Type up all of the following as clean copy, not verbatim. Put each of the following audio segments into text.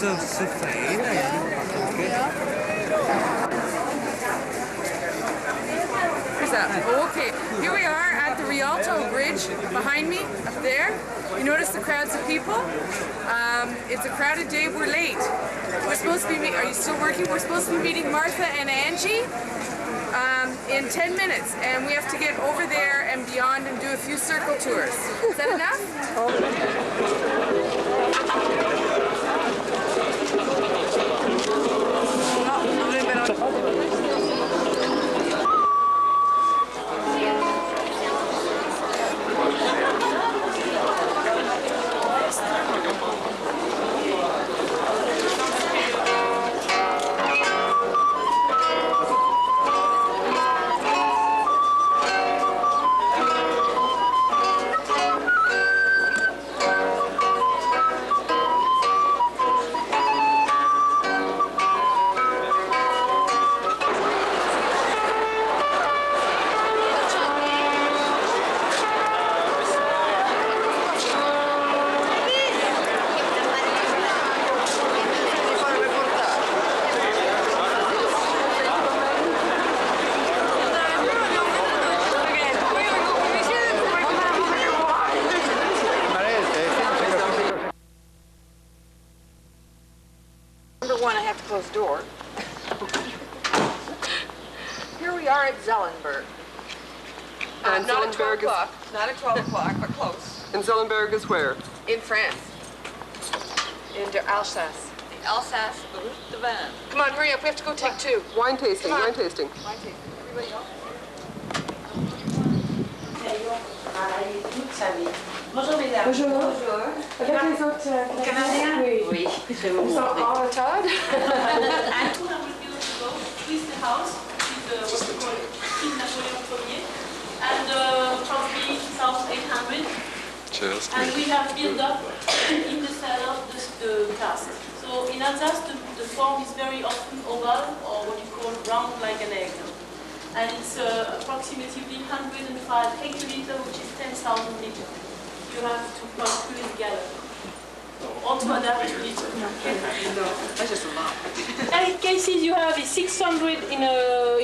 så feil egentlig. Where's that? Oh, okay, here we are at the Rialto Bridge behind me, up there. You notice the crowds of people? It's a crowded day, we're late. We're supposed to be, are you still working? We're supposed to be meeting Martha and Angie in 10 minutes, and we have to get over there and beyond and do a few circle tours. Is that enough? One, I have to close the door. Here we are at Zellenberg. And Not at 12 Zellenberg o'clock. Not at 12 o'clock, but close. And Zellenberg is where? In France. In the Alsace. The Alsace, the route de vin. Come on, hurry up. We have to go take two. Wine tasting, Come on. wine tasting. Wine tasting. Everybody else? Bonjour mesdames. Bonjour. Avec les autres Canadiens? Oui. Je vais vous montrer. Oh, Todd? And who are we going to go with the house, with what we call King Napoleon Ier, and probably 1800. Just And we have built up in the cellar the cask. So in Alsace, the form is very often oval, or what you call round like an egg. And it's approximately 105 hectoliters, which is 10,000 liters. You have to calculate together. Or to adapt to it. No, that's just a lot. In cases you have is 600 in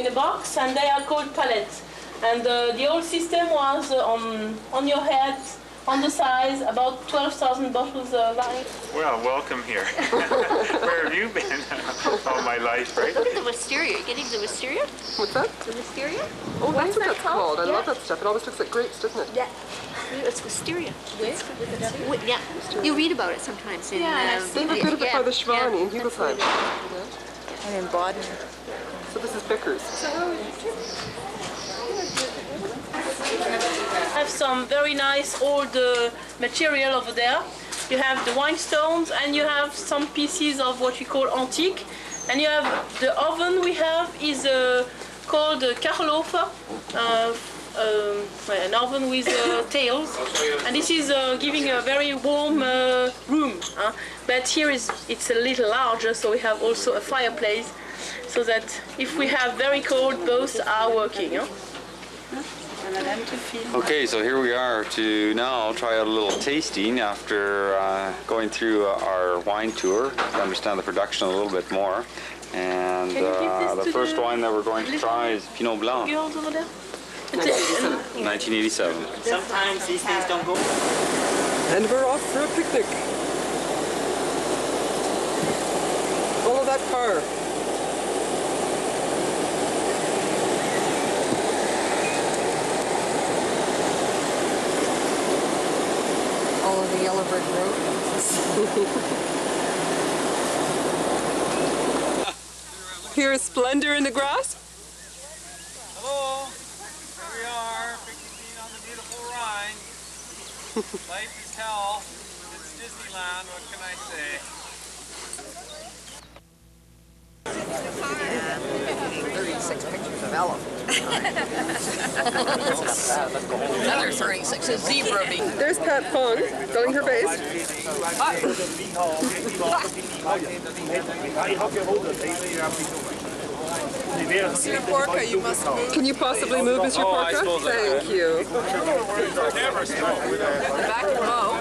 a box, and they are called pallets. And the old system was on your head, on the size, about 12,000 bottles lying. Well, welcome here. Where have you been all my life, right? Look at the wisteria. You're getting the wisteria? What's that? The wisteria? Oh, that's what that that's called? called. I Yeah. love that stuff. It always looks like grapes, doesn't it? Yeah. It's wisteria. Yeah. You read about it sometimes. In, They have a bit of it by the Schwani in that's Hügelsheim. what it is. And in Baden. So this is Bickers. Have some very nice old material over there. You have the wine stones, and you have some pieces of what we call antique. And you have the oven we have is called Kachelofen, an oven with tails. And this is giving a very warm room. But here it's a little larger, so we have also a fireplace, so that if we have very cold, both are working. Okay, so here we are to now try out a little tasting after going through our wine tour to understand the production a little bit more. And the first wine that we're going to try is Pinot Blanc, Girls over there? 1987. Sometimes these things don't go. And we're off for a picnic. Follow that car. All of the yellow brick road. Here is Splendor in the Grass. Hello, here we are, picnicking on the beautiful Rhine. Life is hell. It's Disneyland, what can I say? 36 pictures of elephants. Another 36 is zebra meat. There's Pat Pong, filling her base. Mr. Porca, you must move. Can you possibly move, Mr. Porca? Thank you. Back and low.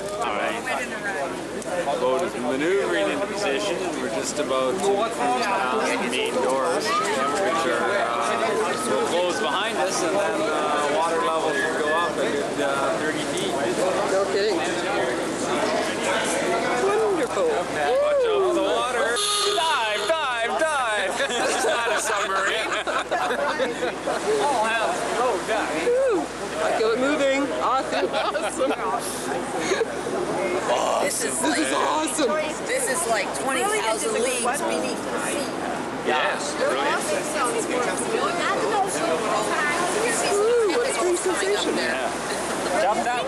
The boat is maneuvering into position, and we're just about to cruise past the main doors, which will close behind us, and then water level will go up a good 30 feet. No kidding. Wonderful. Watch out for the water. Dive, dive, dive. This is not a submarine. All hands low dive. Woo. I feel it moving. Awesome. Awesome. This is Awesome. This is like 20,000 leagues beneath the sea. Yes. Ooh, what a strange sensation. Jump down.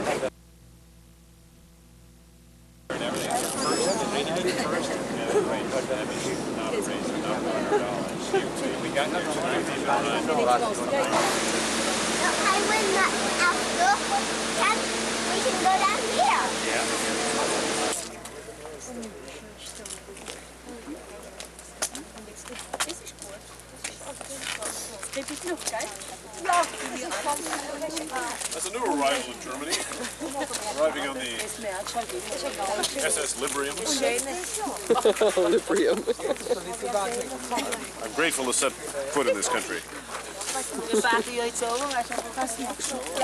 We can go down here. As a new arrival in Germany, arriving on the SS Librium, I'm grateful to set foot in this country.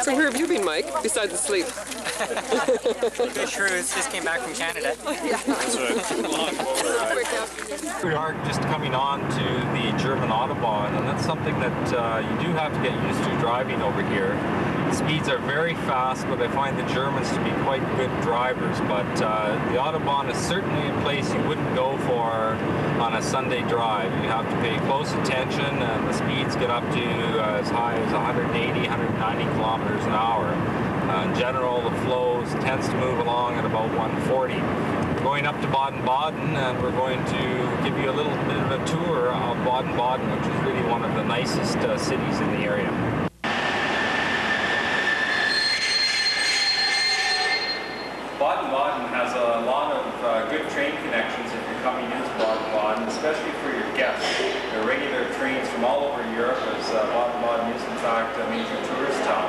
So where have you been, Mike, besides the sleep? Good cruise, just came back from Canada. It's a long boat ride. We are just coming on to the German Autobahn, and that's something that you do have to get used to driving over here. The speeds are very fast, but I find the Germans to be quite good drivers, but the Autobahn is certainly a place you wouldn't go for on a Sunday drive. You have to pay close attention, and the speeds get up to as high as 180, 190 kilometers an hour. In general, the flow tends to move along at about 140. We're going up to Baden-Baden, and we're going to give you a little bit of a tour of Baden-Baden, which is really one of the nicest cities in the area. Baden-Baden has a lot of good train connections if you're coming into Baden-Baden, especially for your guests. There are regular trains from all over Europe, as Baden-Baden is in fact a major tourist town.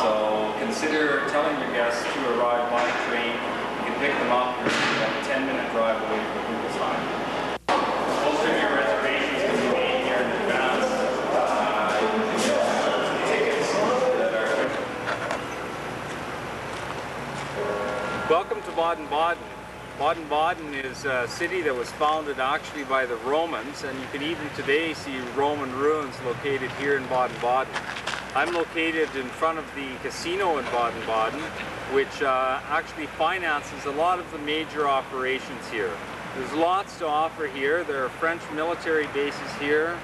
So consider telling your guests to arrive by train. You can pick them up. You're about a 10-minute drive away from Hildesheim. Most of your reservations can be made here in advance. Tickets that are... Welcome to Baden-Baden. Baden-Baden is a city that was founded actually by the Romans, and you can even today see Roman ruins located here in Baden-Baden. I'm located in front of the casino in Baden-Baden, which actually finances a lot of the major operations here. There's lots to offer here. There are French military bases here.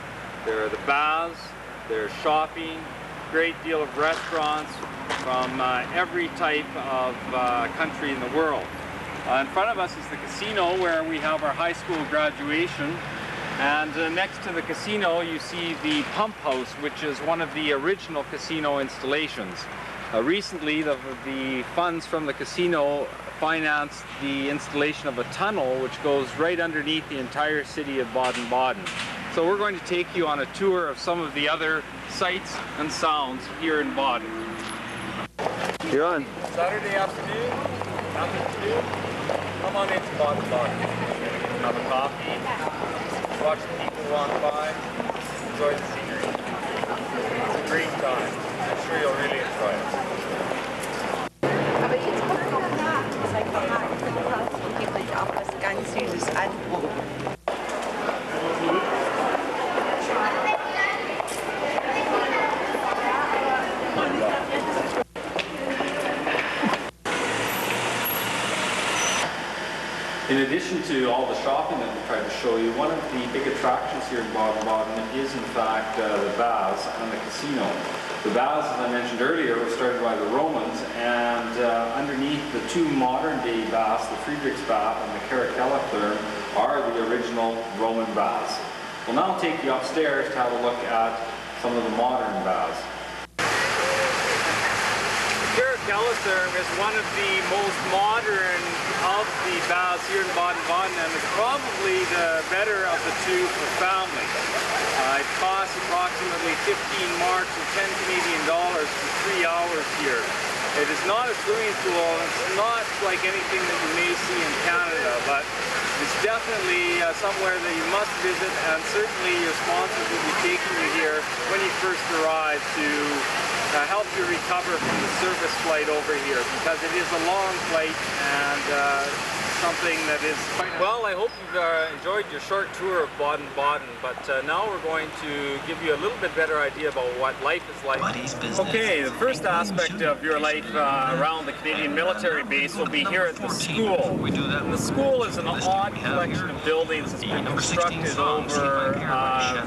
There are the baths, there's shopping, great deal of restaurants from every type of country in the world. In front of us is the casino where we have our high school graduation. And next to the casino you see the pump house, which is one of the original casino installations. Recently the funds from the casino financed the installation of a tunnel which goes right underneath the entire city of Baden-Baden. So we're going to take you on a tour of some of the other sights and sounds here in Baden. You're on. Saturday afternoon, nothing to do, come on into Baden-Baden. Have a coffee, watch the people walk by, enjoy the scenery. It's a great time. I'm sure you'll really enjoy it. Aber jetzt kommt noch nach, das heißt noch nach, und gibt euch auch was ganz Süßes an. In addition to all the shopping that we tried to show you, one of the big attractions here in Baden-Baden is in fact the baths and the casino. The baths, as I mentioned earlier, were started by the Romans, and underneath the two modern-day baths, the Friedrichsbad and the Karakellertherm, are the original Roman baths. We'll now take you upstairs to have a look at some of the modern baths. The Karakellertherm is one of the most modern of the baths here in Baden-Baden, and it's probably the better of the two for families. It costs approximately 15 marks or 10 Canadian dollars for 3 hours here. It is not a swimming pool, it's not like anything that you may see in Canada, but it's definitely somewhere that you must visit, and certainly your sponsors will be taking you here when you first arrive to help you recover from the service flight over here, because it is a long flight and something that is quite... Well, I hope you've enjoyed your short tour of Baden-Baden, but now we're going to give you a little bit better idea about what life is like. Okay, the first aspect of your life around the Canadian military base will be here at the school. And the school is an odd collection of buildings that's been constructed over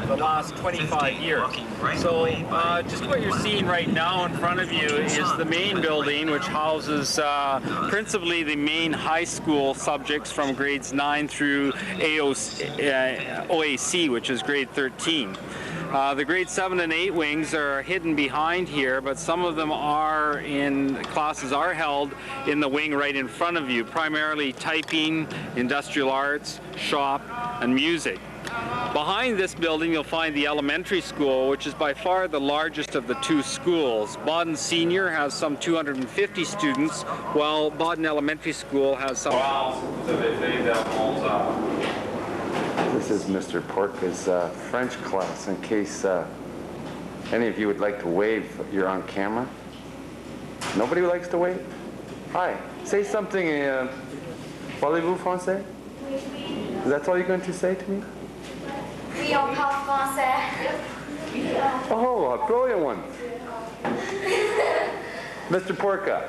the last 25 years. So just what you're seeing right now in front of you is the main building, which houses principally the main high school subjects from grades 9 through OAC, which is grade 13. The grade 7 and 8 wings are hidden behind here, but some of them are classes are held in the wing right in front of you, primarily typing, industrial arts, shop, and music. Behind this building you'll find the elementary school, which is by far the largest of the two schools. Baden Senior has some 250 students, while Baden Elementary School has some... This is Mr. Porka's French class, in case any of you would like to wave. You're on camera. Nobody likes to wave? Hi. Say something. Parlez-vous français? That's all you're going to say to me? Oui, on parle français. Oh, a brilliant one. Mr. Porka.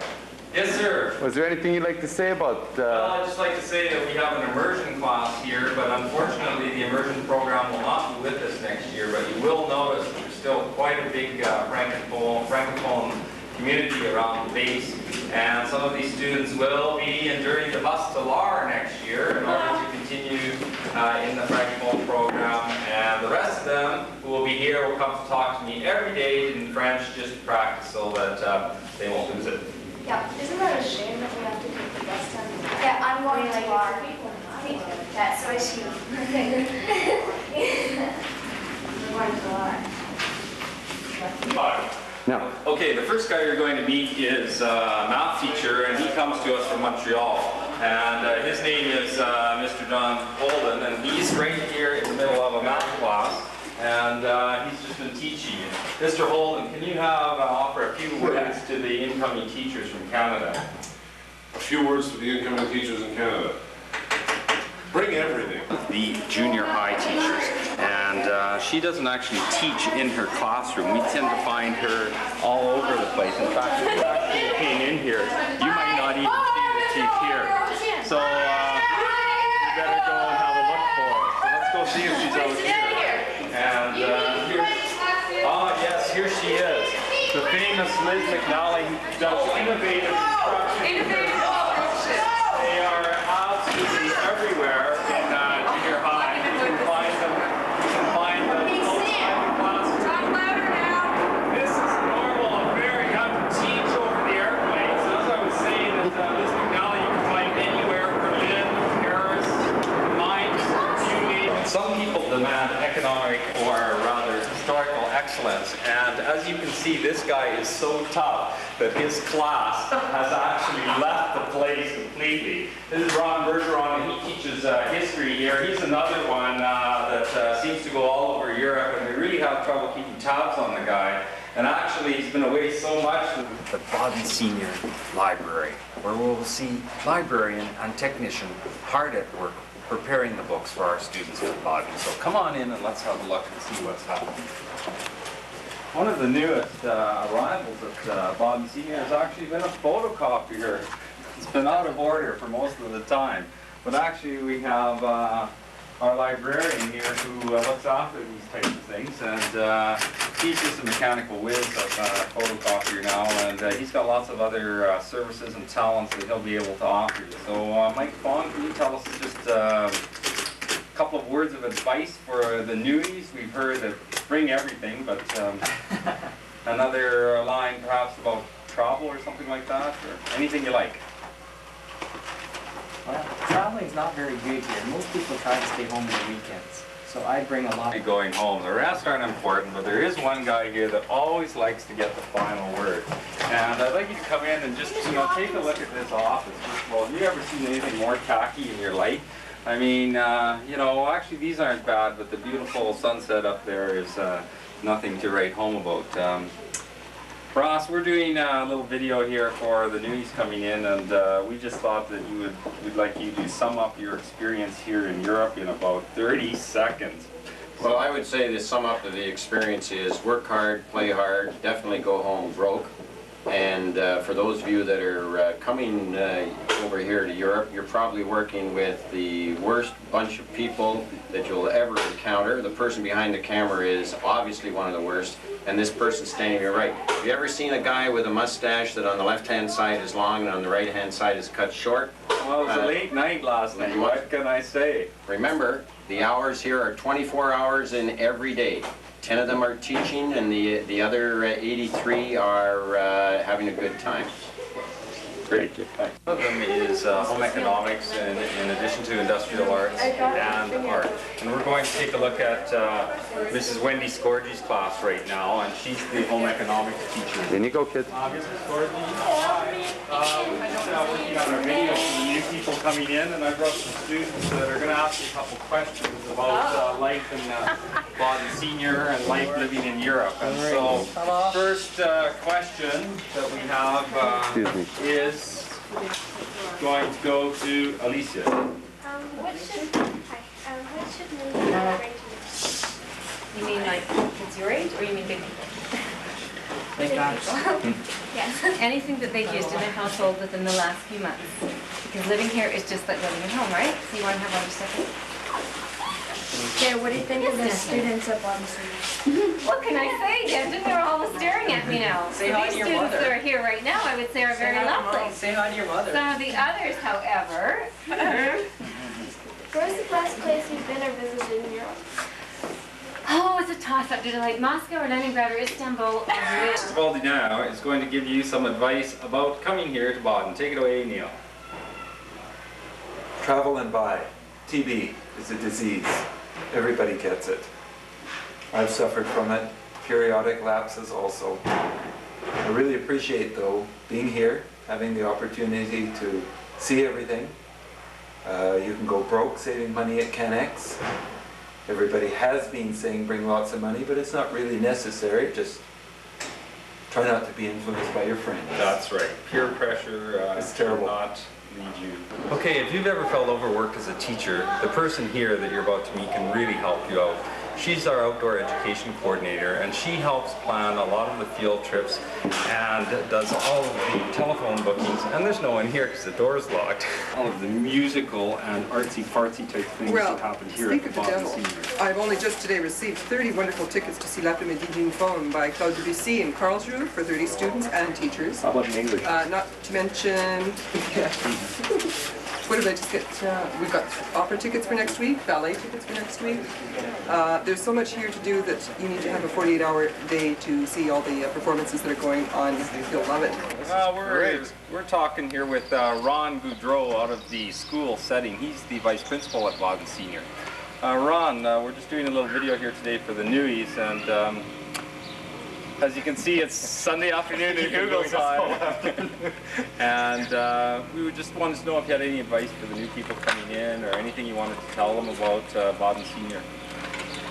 Yes, sir. Was there anything you'd like to say about... Well, I'd just like to say that we have an immersion class here, but unfortunately the immersion program will not be with us next year, but you will notice that there's still quite a big francophone community around the base, and some of these students will be enduring the bus to Lahr next year in order to continue in the francophone program, and the rest of them who will be here will come to talk to me every day in French just to practice so that they won't lose it. Yeah, isn't that a shame that we have to take the bus down? Yeah, I'm going to Lahr. That's so she. I'm going to Lahr. No. Okay, the first guy you're going to meet is a math teacher, and he comes to us from Montreal. And his name is Mr. John Holden, and he's right here in the middle of a math class. And he's just been teaching you. Mr. Holden, can you offer a few words to the incoming teachers from Canada? A few words to the incoming teachers in Canada. Bring everything. The junior high teachers, and she doesn't actually teach in her classroom. We tend to find her all over the place. In fact, if you actually came in here, you might not even see that she's here. So you better go and have a look for her. So let's go see if she's out here. And yes, here she is. The famous Liz McNally, who does innovative construction. They are absolutely everywhere in junior high. You can find them. You can find them outside the classes. This is a normal affair. You have to teach over the airplanes. As I was saying, that Liz McNally you can find anywhere: Berlin, Paris, Mainz, Munich. Some people demand economic, or rather historical excellence, and as you can see, this guy is so tough that his class has actually left the place completely. This is Ron Bergeron, and he teaches history here. He's another one that seems to go all over Europe, and we really have trouble keeping tabs on the guy. And actually, he's been away so much. The Baden Senior Library, where we'll see librarian and technician hard at work preparing the books for our students at Baden. So come on in and let's have a look and see what's happening. One of the newest arrivals at Baden Senior has actually been a photocopier. It's been out of order for most of the time. But actually we have our librarian here who looks after these types of things, and he's just a mechanical whiz of photocopier now, and he's got lots of other services and talents that he'll be able to offer you. So Mike Fong, can you tell us just a couple of words of advice for the newies? We've heard that bring everything, but another line perhaps about travel or something like that, or anything you like. Well, traveling's not very good here. Most people try to stay home on the weekends. So I bring a lot. Going home. The rest aren't important, but there is one guy here that always likes to get the final word. And I'd like you to come in and just, you know, take a look at this office. First of all, have you ever seen anything more tacky in your life? I mean, you know, actually these aren't bad, but the beautiful sunset up there is nothing to write home about. Ross, we're doing a little video here for the newies coming in, and we just thought that we'd like you to sum up your experience here in Europe in about 30 seconds. Well, I would say the sum up of the experience is work hard, play hard, definitely go home broke. And for those of you that are coming over here to Europe, you're probably working with the worst bunch of people that you'll ever encounter. The person behind the camera is obviously one of the worst, and this person standing to your right. Have you ever seen a guy with a mustache that on the left-hand side is long and on the right-hand side is cut short? Well, it was a late night last night. What can I say? Remember, the hours here are 24 hours in every day. 10 of them are teaching, and the other 83 are having a good time. Great. One of them is home economics in addition to industrial arts and art. And we're going to take a look at Mrs. Wendy Scorgi's class right now, and she's the home economics teacher. In you go, kids. Mrs. Scorgi, we're just working on our video for the new people coming in, and I brought some students that are going to ask you a couple questions about life in Baden Senior and life living in Europe. And so, first question that we have is going to go to Alicia. What should Mindy bring to You mean like kids your age, or you mean big people? Big guys. Yes. Anything that they've used in their household within the last few months. Because living here is just like living at home, right? So you want to have all your stuff. Okay, what do you think of the students at Baden Senior? What can I say, Denton? They're all staring at me now. Say hi to your students mother. that are here right now, I would say, are very lovely. Say hi to your mother. Some of the others, however. Where's the best place you've been or visited in Europe? Oh, it's a toss-up. Did I like Moscow or Leningrad or Istanbul? Mr. Baldy now is going to give you some advice about coming here to Baden. Take it away, Neil. Travel and buy. TB is a disease. Everybody gets it. I've suffered from it. Periodic lapses also. I really appreciate, though, being here, having the opportunity to see everything. You can go broke saving money at CanX. Everybody has been saying bring lots of money, but it's not really necessary. Just try not to be influenced by your friends. That's right. Peer pressure it's terrible. Not lead you. Okay, if you've ever felt overworked as a teacher, the person here that you're about to meet can really help you out. She's our outdoor education coordinator, and she helps plan a lot of the field trips and does all of the telephone bookings. And there's no one here because the door's locked. All of the musical and artsy-fartsy type things that happen here at the Baden Senior. I've only just today received 30 wonderful tickets to see L'Après-midi d'une Femme by Claude Debussy in Karlsruhe for 30 students and teachers. How about in English? Not to mention, what did I just get? We've got opera tickets for next week, ballet tickets for next week. There's so much here to do that you need to have a 48-hour day to see all the performances that are going on. You'll love it. Well, we're talking here with Ron Goudreau out of the school setting. He's the vice principal at Baden Senior. Ron, we're just doing a little video here today for the newies, and as you can see, it's Sunday afternoon in Google time. And we would just wanted to know if you had any advice for the new people coming in, or anything you wanted to tell them about Baden Senior,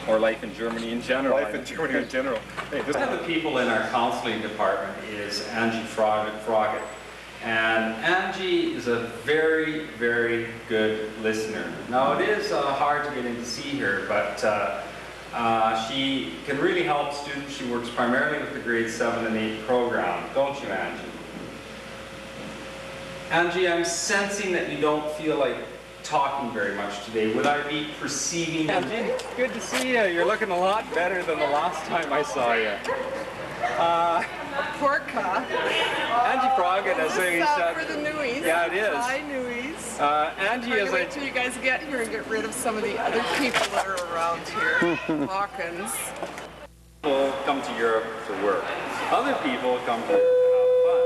or life in Germany in general. Life in Germany in general. Hey, one of the people in our counseling department is Angie Froggatt. And Angie is a very, very good listener. Now, it is hard to get in to see her, but she can really help students. She works primarily with the grade 7 and 8 program, don't you, Angie? Angie, I'm sensing that you don't feel like talking very much today. Would I be perceiving... Angie, good to see you. You're looking a lot better than the last time I saw you. Porka. Angie Froggatt, as I said. For the newies. Yeah, it is. Hi, newies. Angie is wait till you guys get here and get rid of some of the other people that are around here. Hawkins. People come to Europe to work. Other people come to Europe to have fun.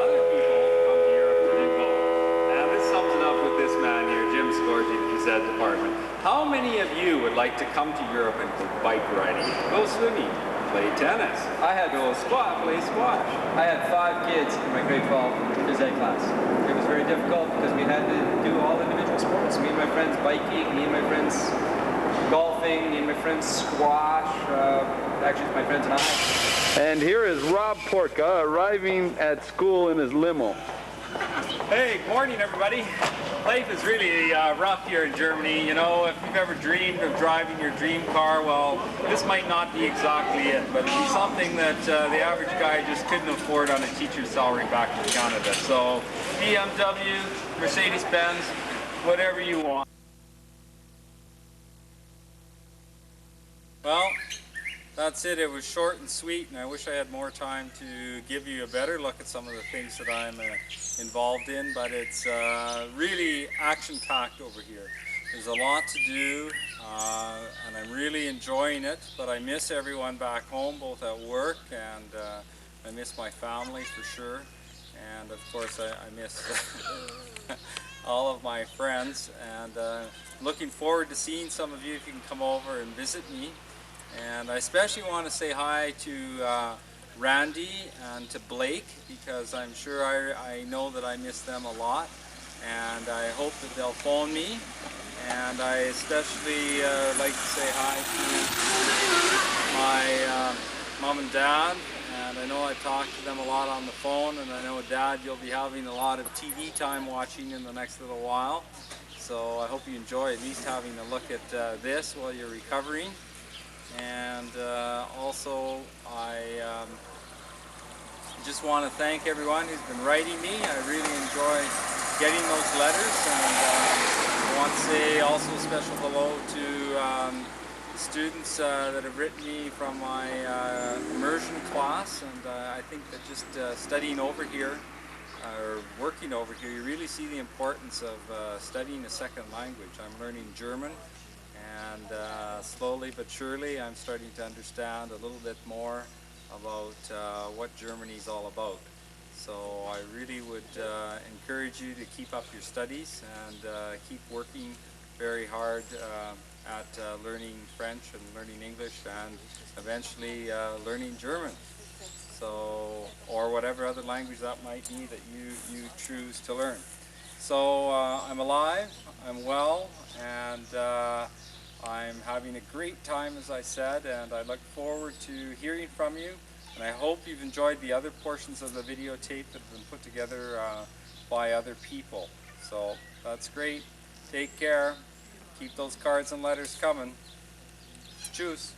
Other people come to Europe to live home. And this sums it up with this phys ed department. How many of you would like to come to Europe and go bike riding? Go swimming, play tennis, go play squash. I had 5 kids in my grade 12 phys ed class. It was very difficult because we had to do all individual sports. Me and my friends biking, me and my friends golfing, me and my friends squash, actually it's my friends and I. And here is Rob Portka arriving at school in his limo. Hey, good morning everybody. Life is really rough here in Germany. You know, if you've ever dreamed of driving your dream car, well, this might not be exactly it, but it'd be something that the average guy just couldn't afford on a teacher's salary back in Canada. So, BMW, Mercedes-Benz, whatever you want. Well, that's it. It was short and sweet, and I wish I had more time to give you a better look at some of the things that I'm involved in, but it's really action-packed over here. There's a lot to do, and I'm really enjoying it, but I miss everyone back home, both at work, and I miss my family for sure, and of course I miss all of my friends, and looking forward to seeing some of you if you can come over and visit me. And I especially want to say hi to Randy and to Blake, because I'm sure I know that I miss them a lot, and I hope that they'll phone me. And I especially like to say hi to my mom and dad, and I know I talk to them a lot on the phone, and I know Dad, you'll be having a lot of TV time watching in the next little while, so I hope you enjoy at least having a look at this while you're recovering. And also, I just want to thank everyone who's been writing me. I really enjoy getting those letters, and I want to say also a special hello to the students that have written me from my immersion class, and I think that just studying over here, or working over here, you really see the importance of studying a second language. I'm learning German, and slowly but surely I'm starting to understand a little bit more about what Germany's all about. So I really would encourage you to keep up your studies and keep working very hard at learning French and learning English, and eventually learning German. So, or whatever other language that might be that you choose to learn. So I'm alive, I'm well, and I'm having a great time, as I said, and I look forward to hearing from you, and I hope you've enjoyed the other portions of the videotape that have been put together by other people. So that's great. Take care. Keep those cards and letters coming. Tschüss.